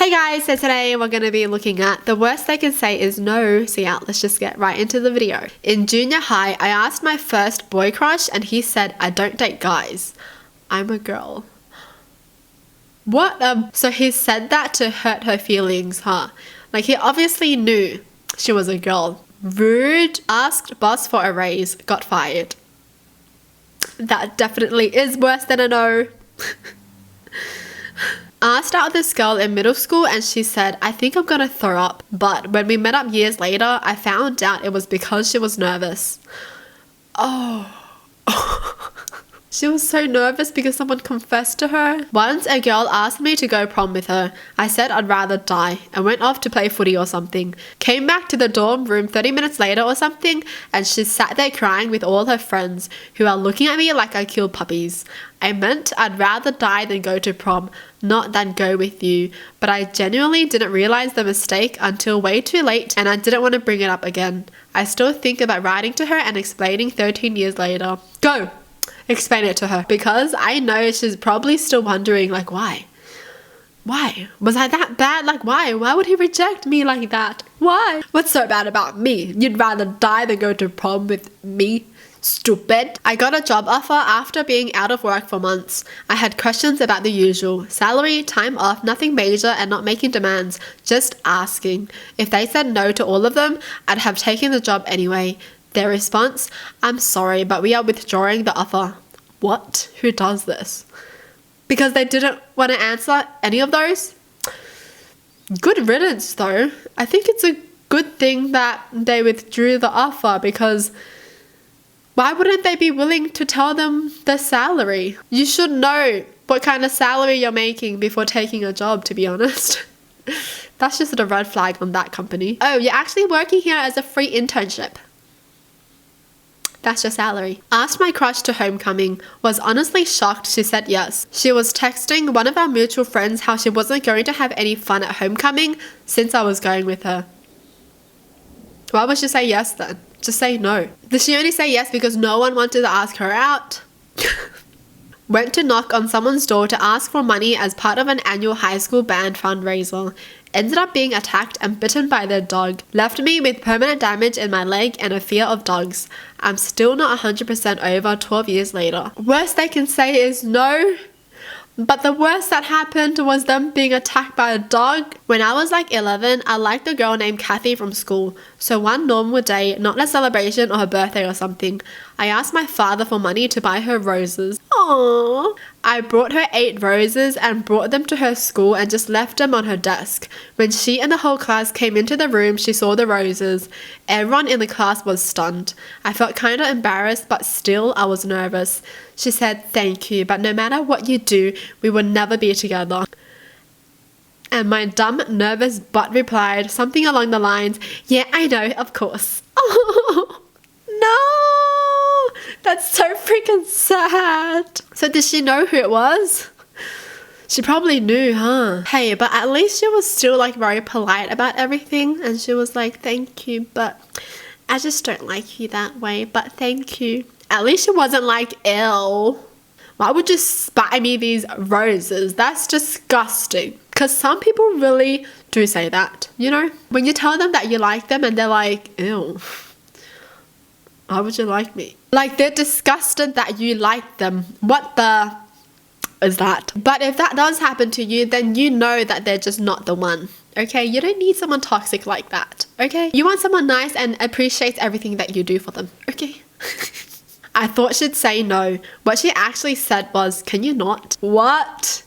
Hey guys, so today we're going to be looking at the worst they can say is no. So yeah, let's just get right into the video. In junior high, I asked my first boy crush and he said, I don't date guys. I'm a girl. What? So he said that to hurt her feelings, huh? Like he obviously knew she was a girl. Rude. Asked boss for a raise, got fired. That definitely is worse than a no. Asked out this girl in middle school and she said, I think I'm gonna throw up. But when we met up years later, I found out it was because she was nervous. Oh. She was so nervous because someone confessed to her. Once a girl asked me to go prom with her. I said I'd rather die and went off to play footy or something. Came back to the dorm room 30 minutes later or something and she sat there crying with all her friends who are looking at me like I killed puppies. I meant I'd rather die than go to prom, not than go with you. But I genuinely didn't realize the mistake until way too late and I didn't want to bring it up again. I still think about writing to her and explaining 13 years later. Go! Explain it to her because I know she's probably still wondering like why was I that bad? Like why would he reject me like that? Why? What's so bad about me? You'd rather die than go to prom with me? Stupid. I got a job offer after being out of work for months. I had questions about the usual: salary, time off, nothing major, and not making demands, just asking. If they said no to all of them, I'd have taken the job anyway. Their response, I'm sorry, but we are withdrawing the offer. What? Who does this? Because they didn't want to answer any of those? Good riddance though. I think it's a good thing that they withdrew the offer because why wouldn't they be willing to tell them the salary? You should know what kind of salary you're making before taking a job, to be honest. That's just a red flag on that company. Oh, you're actually working here as a free internship. That's your salary. Asked my crush to homecoming. Was honestly shocked she said yes. She was texting one of our mutual friends how she wasn't going to have any fun at homecoming since I was going with her. Why would she say yes then? Just say no. Did she only say yes because no one wanted to ask her out? Went to knock on someone's door to ask for money as part of an annual high school band fundraiser. Ended up being attacked and bitten by their dog. Left me with permanent damage in my leg and a fear of dogs. I'm still not 100% over 12 years later. Worst they can say is no. But the worst that happened was them being attacked by a dog. When I was like 11, I liked a girl named Kathy from school. So one normal day, not a celebration or her birthday or something, I asked my father for money to buy her roses. Aww. I brought her 8 roses and brought them to her school and just left them on her desk. When she and the whole class came into the room, she saw the roses. Everyone in the class was stunned. I felt kind of embarrassed, but still I was nervous. She said, thank you, but no matter what you do, we will never be together. And my dumb, nervous butt replied something along the lines, yeah, I know, of course. Oh, no! That's so freaking sad. So did she know who it was? She probably knew, huh? Hey, but at least she was still like very polite about everything. And she was like, thank you, but I just don't like you that way, but thank you. At least she wasn't like, ill. Why would you buy me these roses? That's disgusting. Because some people really do say that, you know? When you tell them that you like them and they're like, ew. Why would you like me? Like they're disgusted that you like them. What the is that? But if that does happen to you, then you know that they're just not the one. Okay? You don't need someone toxic like that. Okay? You want someone nice and appreciates everything that you do for them. Okay? I thought she'd say no. What she actually said was, can you not? What?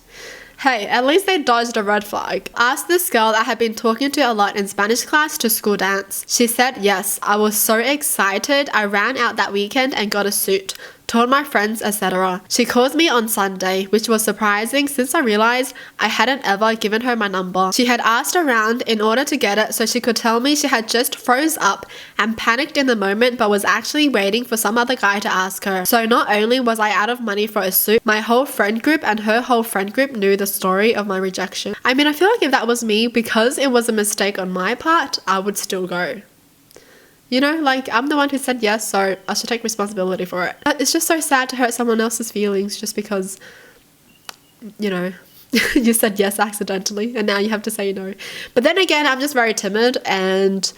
Hey, at least they dodged a red flag. Asked this girl I had been talking to a lot in Spanish class to school dance. She said yes. I was so excited. I ran out that weekend and got a suit. Told my friends, etc. She calls me on Sunday, which was surprising since I realized I hadn't ever given her my number. She had asked around in order to get it so she could tell me she had just froze up and panicked in the moment but was actually waiting for some other guy to ask her. So not only was I out of money for a suit, my whole friend group and her whole friend group knew the story of my rejection. I mean, I feel like if that was me, because it was a mistake on my part, I would still go. You know, like, I'm the one who said yes, so I should take responsibility for it. But it's just so sad to hurt someone else's feelings just because, you know. You said yes accidentally and now you have to say no. But then again, I'm just very timid and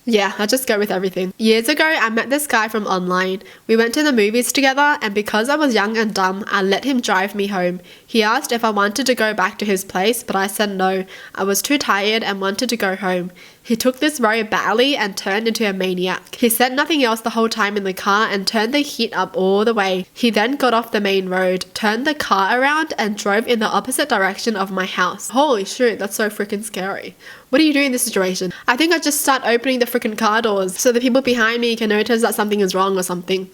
yeah, I just go with everything. Years ago, I met this guy from online. We went to the movies together, and because I was young and dumb, I let him drive me home. He asked if I wanted to go back to his place, but I said no. I was too tired and wanted to go home. He took this road badly and turned into a maniac. He said nothing else the whole time in the car and turned the heat up all the way. He then got off the main road, turned the car around and drove in the opposite direction of my house. Holy shit, that's so freaking scary. What do you do in this situation? I think I just start opening the freaking car doors so the people behind me can notice that something is wrong or something.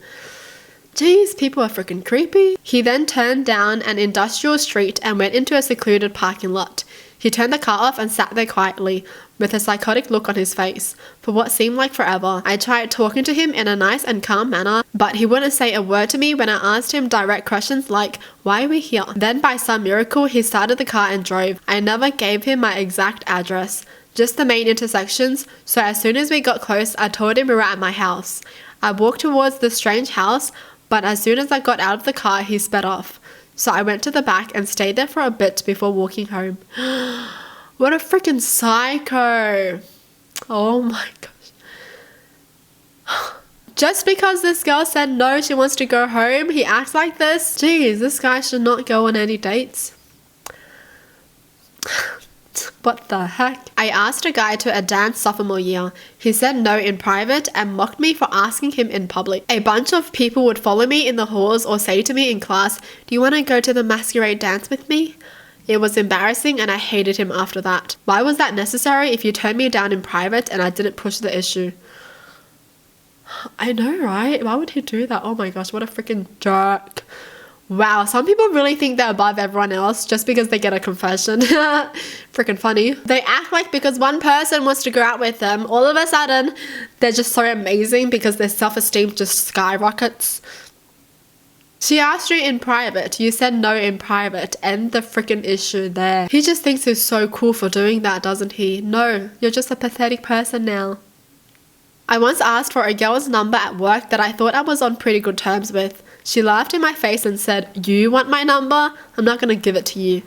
Jeez, people are freaking creepy. He then turned down an industrial street and went into a secluded parking lot. He turned the car off and sat there quietly, with a psychotic look on his face, for what seemed like forever. I tried talking to him in a nice and calm manner, but he wouldn't say a word to me when I asked him direct questions like, why are we here? Then by some miracle, he started the car and drove. I never gave him my exact address, just the main intersections, so as soon as we got close, I told him we were at my house. I walked towards the strange house, but as soon as I got out of the car, he sped off. So I went to the back and stayed there for a bit before walking home. What a freaking psycho. Oh my gosh. Just because this girl said no, she wants to go home, he acts like this? Jeez, this guy should not go on any dates. What the heck? I asked a guy to a dance sophomore year. He said no in private and mocked me for asking him in public. A bunch of people would follow me in the halls or say to me in class, do you want to go to the masquerade dance with me? It was embarrassing and I hated him after that. Why was that necessary if you turned me down in private and I didn't push the issue? I know, right? Why would he do that? Oh my gosh, what a freaking jerk. Wow, some people really think they're above everyone else just because they get a confession. Freaking funny. They act like because one person wants to go out with them, all of a sudden, they're just so amazing because their self-esteem just skyrockets. She asked you in private. You said no in private. End the freaking issue there. He just thinks he's so cool for doing that, doesn't he? No, you're just a pathetic person now. I once asked for a girl's number at work that I thought I was on pretty good terms with. She laughed in my face and said, you want my number? I'm not going to give it to you.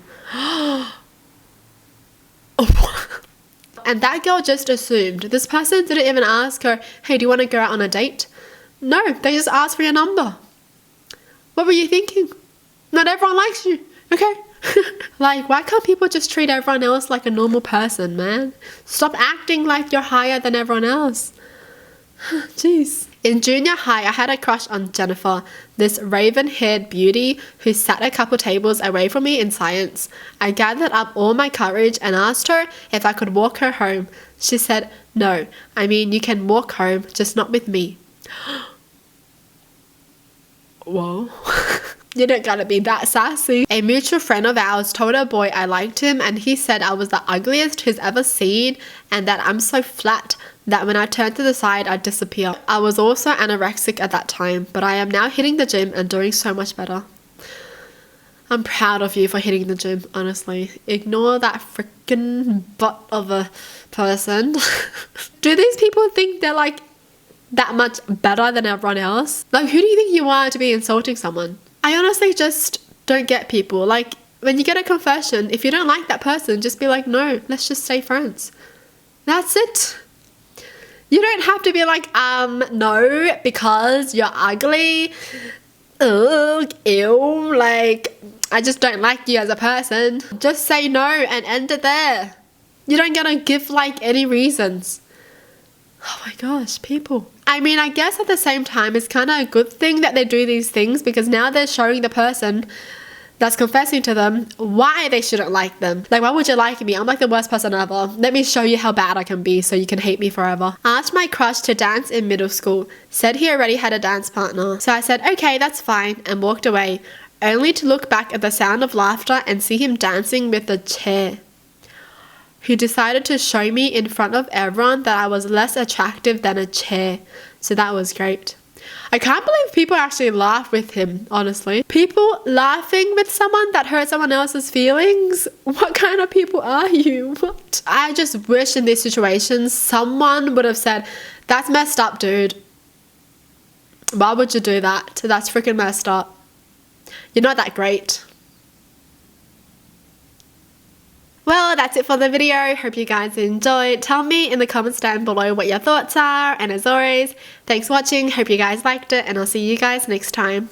And that girl just assumed. This person didn't even ask her, hey, do you want to go out on a date? No, they just asked for your number. What were you thinking? Not everyone likes you, okay? Like, why can't people just treat everyone else like a normal person, man? Stop acting like you're higher than everyone else. Jeez. In junior high, I had a crush on Jennifer, this raven-haired beauty who sat a couple tables away from me in science. I gathered up all my courage and asked her if I could walk her home. She said, no, I mean you can walk home, just not with me. Whoa. You don't gotta be that sassy. A mutual friend of ours told a boy I liked him and he said I was the ugliest he's ever seen and that I'm so flat that when I turned to the side I'd disappear. I was also anorexic at that time, but I am now hitting the gym and doing so much better. I'm proud of you for hitting the gym, honestly. Ignore that freaking butt of a person. Do these people think they're like that much better than everyone else? Like, who do you think you are to be insulting someone? I honestly just don't get people. Like, when you get a confession, if you don't like that person, just be like, no, let's just stay friends. That's it. You don't have to be like, no, because you're ugly. Ugh, ew, like, I just don't like you as a person. Just say no and end it there. You don't gotta give, like, any reasons. Oh my gosh, people. I mean, I guess at the same time, it's kind of a good thing that they do these things because now they're showing the person that's confessing to them why they shouldn't like them. Like, why would you like me? I'm like the worst person ever. Let me show you how bad I can be so you can hate me forever. Asked my crush to dance in middle school. Said he already had a dance partner. So I said, okay, that's fine, and walked away, only to look back at the sound of laughter and see him dancing with a chair. He decided to show me in front of everyone that I was less attractive than a chair. So that was great. I can't believe people actually laugh with him, honestly. People laughing with someone that hurt someone else's feelings? What kind of people are you? What? I just wish in these situations someone would have said, that's messed up, dude. Why would you do that? That's freaking messed up. You're not that great. Well, that's it for the video. Hope you guys enjoyed. Tell me in the comments down below what your thoughts are. And as always, thanks for watching. Hope you guys liked it, and I'll see you guys next time.